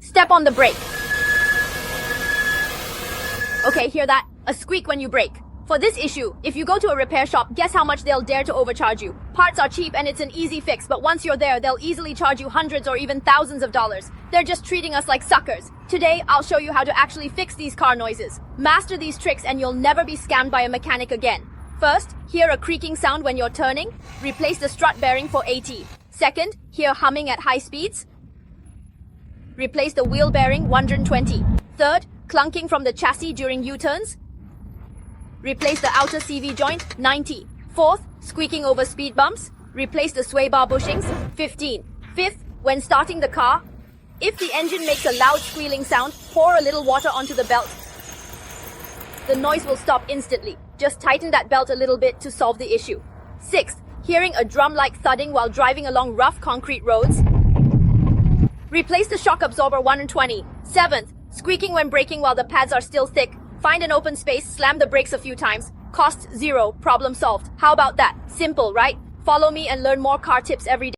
Step on the brake. Okay, hear that? A squeak when you brake. For this issue, if you go to a repair shop, guess how much they'll dare to overcharge you. Parts are cheap and it's an easy fix, but once you're there, they'll easily charge you hundreds or even thousands of dollars. They're just treating us like suckers. Today, I'll show you how to actually fix these car noises. Master these tricks and you'll never be scammed by a mechanic again. First, hear a creaking sound when you're turning. Replace the strut bearing for 80. Second, hear humming at high speeds. Replace the wheel bearing 120. Third, clunking from the chassis during U-turns. Replace the outer CV joint, 90. Fourth, squeaking over speed bumps. Replace the sway bar bushings, 15. Fifth, when starting the car, if the engine makes a loud squealing sound, pour a little water onto the belt. The noise will stop instantly. Just tighten that belt a little bit to solve the issue. Sixth, hearing a drum-like thudding while driving along rough concrete roads. Replace the shock absorber 120. Seventh, squeaking when braking while the pads are still thick. Find an open space, slam the brakes a few times. Costs zero, problem solved. How about that? Simple, right? Follow me and learn more car tips every day.